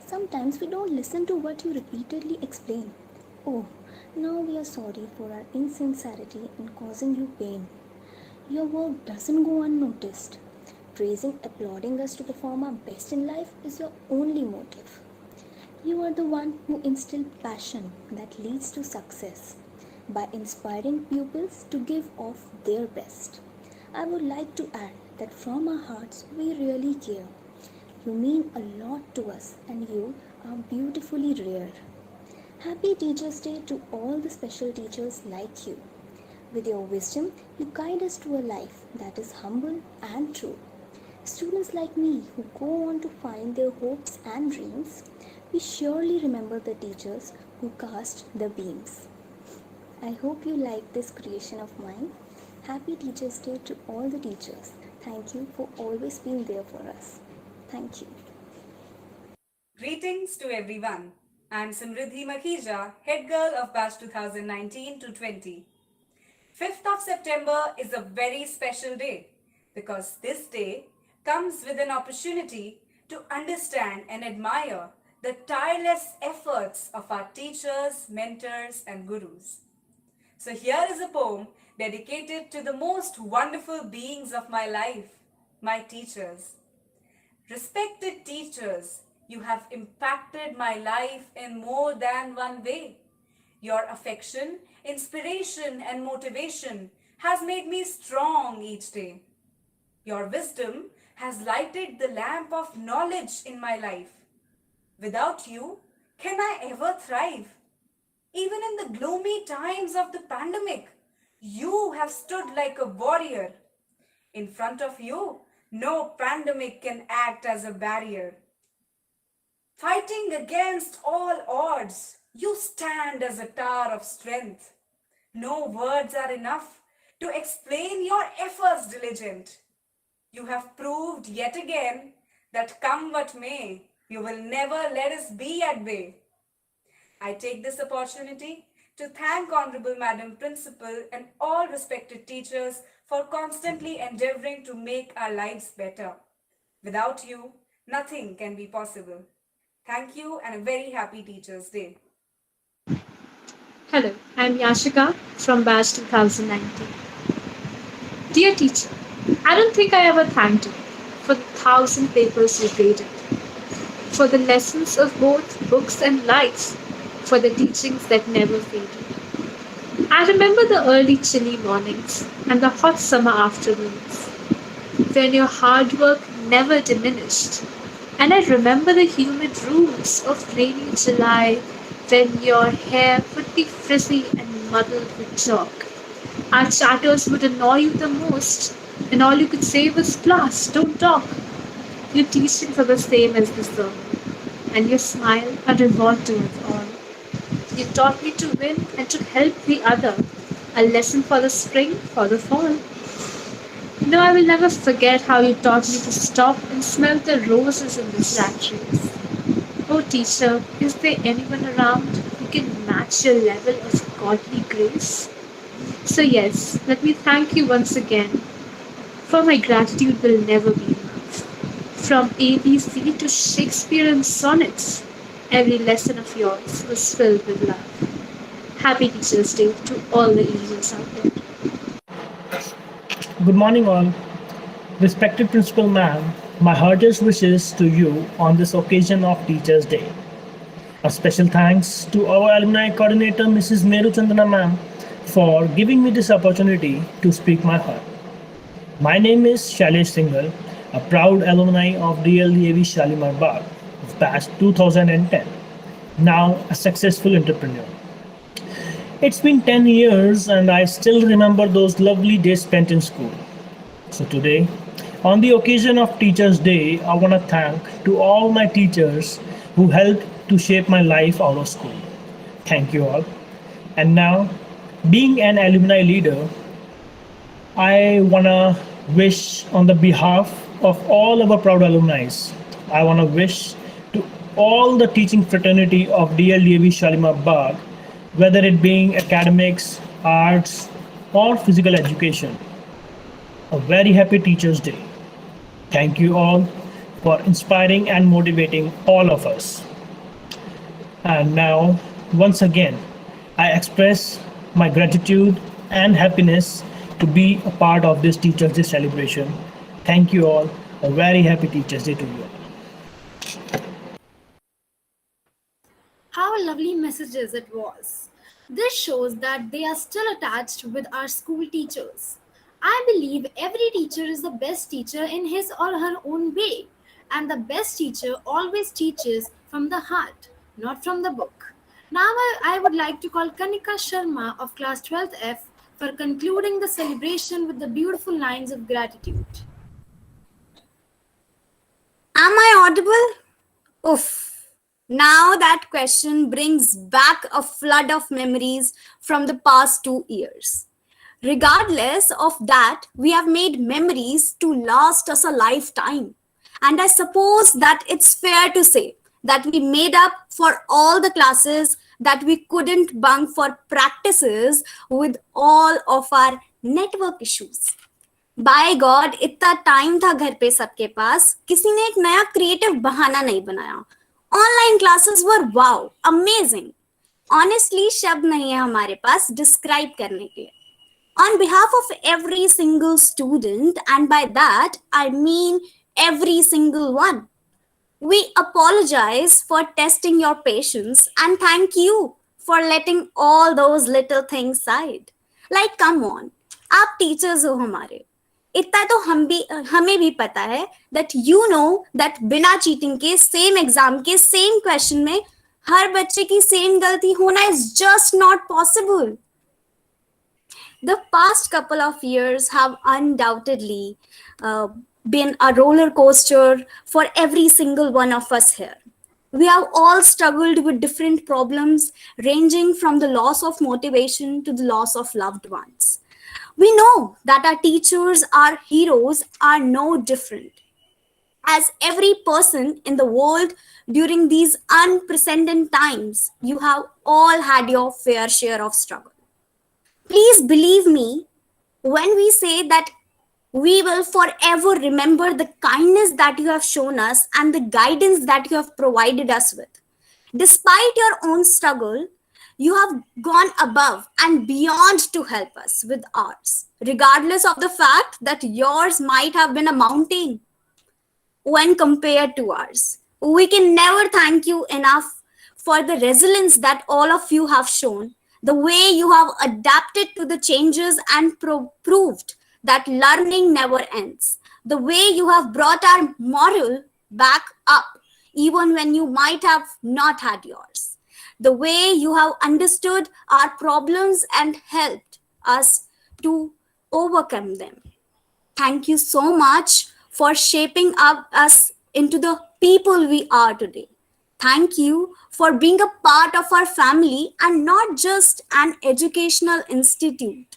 Sometimes we don't listen to what you repeatedly explain. Oh, now we are sorry for our insincerity in causing you pain. Your work doesn't go unnoticed. Praising, applauding us to perform our best in life is your only motive. You are the one who instilled passion that leads to success by inspiring pupils to give off their best. I would like to add that from our hearts we really care. You mean a lot to us and you are beautifully rare. Happy Teachers' Day to all the special teachers like you. With your wisdom, you guide us to a life that is humble and true. Students like me who go on to find their hopes and dreams, we surely remember the teachers who cast the beams. I hope you like this creation of mine. Happy Teachers' Day to all the teachers. Thank you for always being there for us. Thank you. Greetings to everyone. I'm Simriddhi Makhija, head girl of batch 2019 to 20. 5th of September is a very special day because this day comes with an opportunity to understand and admire the tireless efforts of our teachers, mentors, and gurus. So here is a poem dedicated to the most wonderful beings of my life, my teachers. Respected teachers, you have impacted my life in more than one way. Your affection, inspiration, and motivation has made me strong each day. Your wisdom has lighted the lamp of knowledge in my life. Without you, can I ever thrive? Even in the gloomy times of the pandemic, you have stood like a warrior. In front of you, no pandemic can act as a barrier. Fighting against all odds, you stand as a tower of strength. No words are enough to explain your efforts diligent. You have proved yet again that come what may, you will never let us be at bay. I take this opportunity to thank Honorable Madam Principal and all respected teachers for constantly endeavoring to make our lives better. Without you, nothing can be possible. Thank you and a very happy Teachers' Day. Hello, I'm Yashika from batch 2019. Dear teacher, I don't think I ever thanked you for the 1,000 papers you graded, for the lessons of both books and lights, for the teachings that never faded. I remember the early chilly mornings and the hot summer afternoons, when your hard work never diminished. And I remember the humid rooms of rainy July when your hair would be frizzy and muddled with chalk. Our chatters would annoy you the most, and all you could say was, "Class, don't talk." Your teachings are the same as the sermon, and your smile a reward to us all. You taught me to win and to help the other, a lesson for the spring, for the fall. No, I will never forget how you taught me to stop and smell the roses in the flat trees. Oh teacher, is there anyone around who can match your level of godly grace? So yes, let me thank you once again, for my gratitude will never be enough. From ABC to Shakespeare and sonnets, every lesson of yours was filled with love. Happy Teachers' Day to all the angels out there. Good morning, all. Respected Principal Ma'am, my heartiest wishes to you on this occasion of Teachers' Day. A special thanks to our alumni coordinator, Mrs. Meru Chandana Ma'am, for giving me this opportunity to speak my heart. My name is Shailesh Singhal, a proud alumni of DLDAV Shalimar Bagh of batch 2010, now a successful entrepreneur. It's been 10 years and I still remember those lovely days spent in school. So today, on the occasion of Teachers' Day, I want to thank to all my teachers who helped to shape my life out of school. Thank you all. And now, being an alumni leader, I want to wish on the behalf of all our proud alumni, I want to wish to all the teaching fraternity of DLDAV Shalimar Bagh, whether it being academics, arts, or physical education, a very happy Teachers' Day. Thank you all for inspiring and motivating all of us. And now, once again, I express my gratitude and happiness to be a part of this Teachers' Day celebration. Thank you all. A very happy Teachers' Day to you. How lovely messages it was. This shows that they are still attached with our school teachers. I believe every teacher is the best teacher in his or her own way, and the best teacher always teaches from the heart, not from the book. Now I would like to call Kanika Sharma of class 12th F for concluding the celebration with the beautiful lines of gratitude. Am I audible? Oof. Now that question brings back a flood of memories from the past 2 years. Regardless of that, we have made memories to last us a lifetime. And I suppose that it's fair to say that we made up for all the classes that we couldn't bunk for practices with all of our network issues. By God इतना time था घर पे सबके पास, किसी ने एक नया creative बहाना नहीं बनाया. ऑनलाइन क्लासेस वर वाओ, अमेजिंग. ऑनेस्टली शब्द नहीं है हमारे पास डिस्क्राइब करने के लिए. On behalf of every single student, and by that I mean every single one, we apologize for testing your patience and thank you for letting all those little things aside. Like, come on, आप teachers हो हमारे. इतना तो हमें भी पता है that you know that बिना cheating के same exam के same question में हर बच्चे की same गलती होना is just not possible. The past couple of years have undoubtedly been a roller coaster for every single one of us here. We have all struggled with different problems, ranging from the loss of motivation to the loss of loved ones. We know that our teachers, our heroes, are no different. As every person in the world during these unprecedented times, you have all had your fair share of struggle. Please believe me when we say that we will forever remember the kindness that you have shown us and the guidance that you have provided us with. Despite your own struggle, you have gone above and beyond to help us with ours, regardless of the fact that yours might have been a mountain when compared to ours. We can never thank you enough for the resilience that all of you have shown, the way you have adapted to the changes and proved that learning never ends, the way you have brought our morale back up even when you might have not had yours, the way you have understood our problems and helped us to overcome them. Thank you so much for shaping up us into the people we are today. Thank you for being a part of our family and not just an educational institute.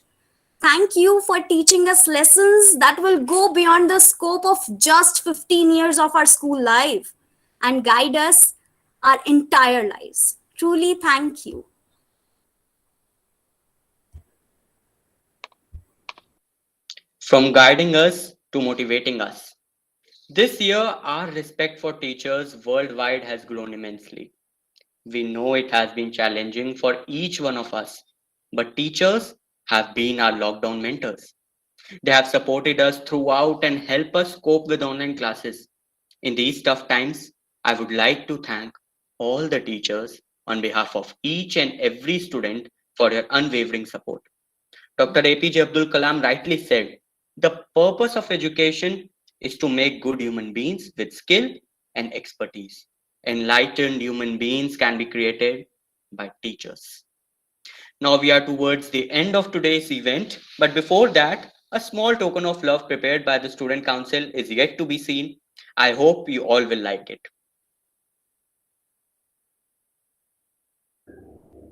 Thank you for teaching us lessons that will go beyond the scope of just 15 years of our school life and guide us our entire lives. Truly, thank you. From guiding us to motivating us. This year, our respect for teachers worldwide has grown immensely. We know it has been challenging for each one of us, but teachers have been our lockdown mentors. They have supported us throughout and helped us cope with online classes. In these tough times, I would like to thank all the teachers on behalf of each and every student for your unwavering support. Dr. APJ Abdul Kalam rightly said, the purpose of education is to make good human beings with skill and expertise. Enlightened human beings can be created by teachers. Now we are towards the end of today's event, but before that, a small token of love prepared by the Student Council is yet to be seen. I hope you all will like it.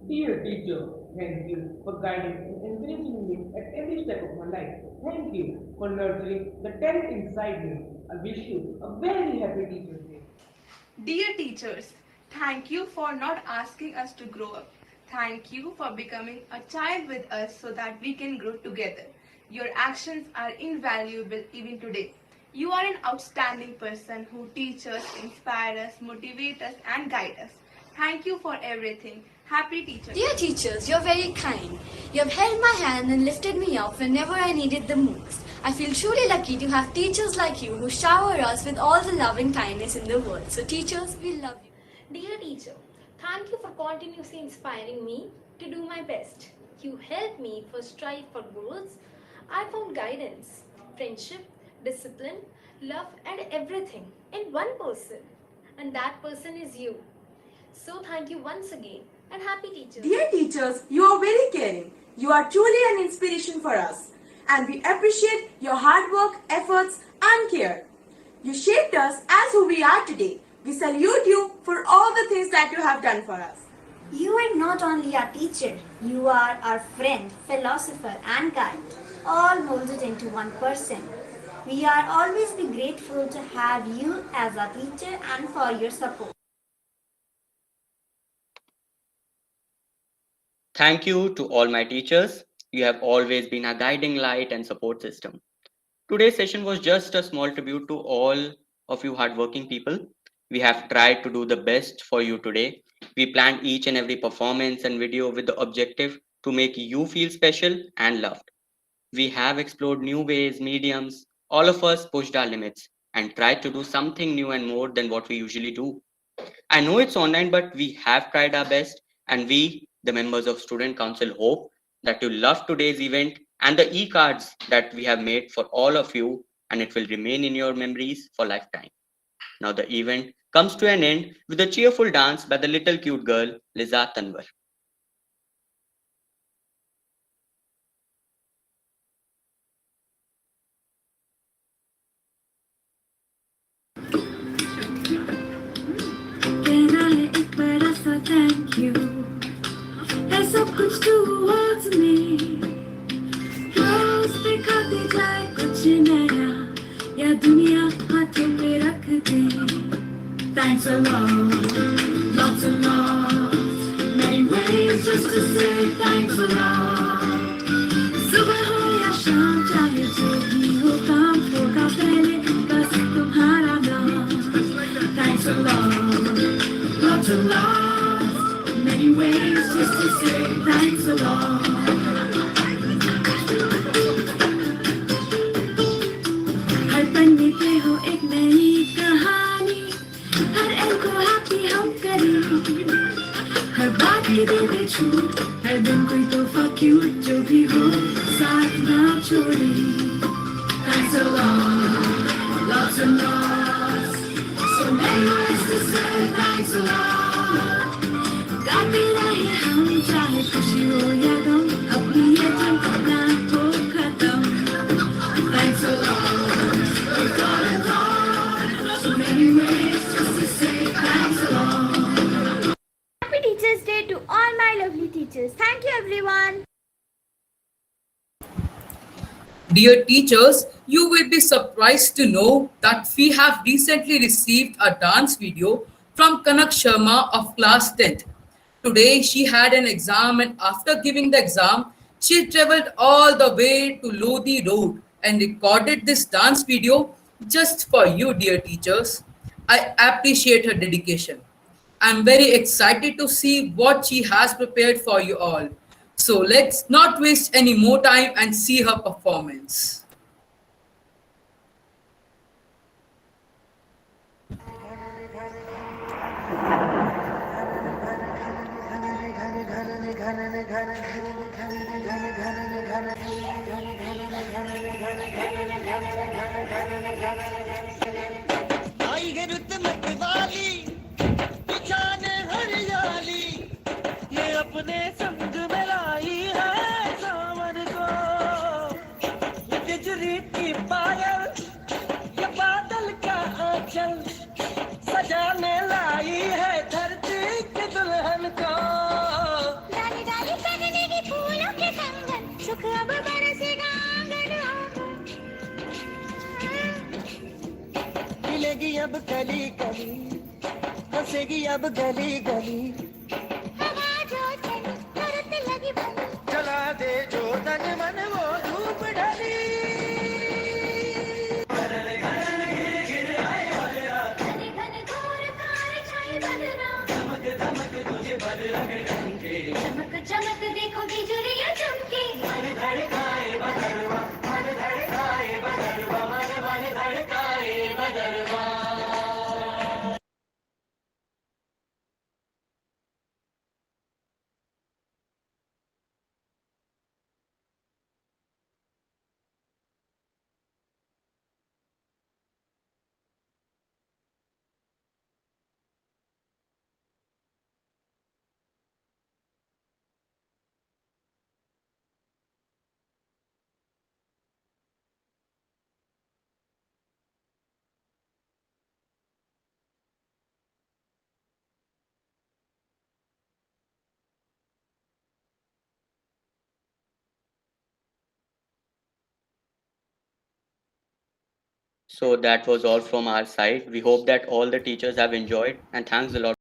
Dear teacher, thank you for guiding and encouraging me at every step of my life. Thank you for nurturing the talent inside me. I wish you a very happy Teacher's Day. Dear teachers, thank you for not asking us to grow up. Thank you for becoming a child with us so that we can grow together. Your actions are invaluable even today. You are an outstanding person who teaches us, inspire us, motivate us and guide us. Thank you for everything. Happy Teachers. Dear teachers, you're very kind. You have held my hand and lifted me up whenever I needed the most. I feel truly lucky to have teachers like you who shower us with all the love and kindness in the world. So teachers, we love you. Dear teacher, thank you for continuously inspiring me to do my best. You helped me for strive for goals. I found guidance, friendship, discipline, love and everything in one person. And that person is you. So thank you once again and happy teachers. Dear teachers, you are very caring. You are truly an inspiration for us. And we appreciate your hard work, efforts and care. You shaped us as who we are today. We salute you for all the things that you have done for us. You are not only our teacher, you are our friend, philosopher and guide, all molded into one person. We are always be grateful to have you as our teacher and for your support. Thank you to all my teachers. You have always been a guiding light and support system. Today's session was just a small tribute to all of you hardworking people. We have tried to do the best for you today. We planned each and every performance and video with the objective to make you feel special and loved. We have explored new ways, mediums. All of us pushed our limits and tried to do something new and more than what we usually do. I know it's online, but we have tried our best, and we, the members of Student Council, hope that you love today's event and the e-cards that we have made for all of you, and it will remain in your memories for lifetime. Now the event comes to an end with a cheerful dance by the little cute girl, Liza Tanwar. Thank you. है सब कुछ towards me. रोज पे खाते जाए कुछ नया या दुनिया हाथों पे रख दे. Thanks a lot, lots and lots, many ways just to say thanks a lot. सुबह हो या शाम चाहे जो भी हो काम होगा पहले बस तुम्हारा नाम. Thanks a lot, lots and lots, many ways just to say thanks a lot. हर पन्ने पे हो एक नई कहानी, हर एल को हैप्पी हम करें. हर बात ये दे दे छूट, हर दिन कोई तोहफा क्यूट जो भी हो साथ ना छोड़े. Thanks a lot, lots and lots, so many ways to say thanks a lot. गाते रहे हम चाहे खुशी हो या गम, अपनी ये जंग ना हो खत्म. Thanks a lot, we've got it on, so many ways just to say thanks a lot. Happy Teachers Day to all my lovely teachers. Thank you everyone. Dear teachers, you will be surprised to know that we have recently received a dance video from Kanak Sharma of class 10th. Today she had an exam, and after giving the exam, she traveled all the way to Lodi Road and recorded this dance video just for you, dear teachers. I appreciate her dedication. I'm very excited to see what she has prepared for you all. So let's not waste any more time and see her performance. आई है रुत मतवाली बिछाने हरियाली ये अपने संग में लाई है सावन को ये बिजली की पायल ये बादल का आंचल सजाने लाई है धरती के दुल्हन को डाली डाली सजने की फूलों के कंगन सुख अब बरसेगा आंगन आंगन मिलेगी अब कली कली हंसेगी अब गली गली हवा जो चली तुरंत लगी बनी जला दे जो तन मन वो धूप ढली चमक चमक देखो बिजुलियां चमके मन धड़काए बदरवा मन धड़काए बदरवा मन धड़काए बदरवा So that was all from our side. We hope that all the teachers have enjoyed, and thanks a lot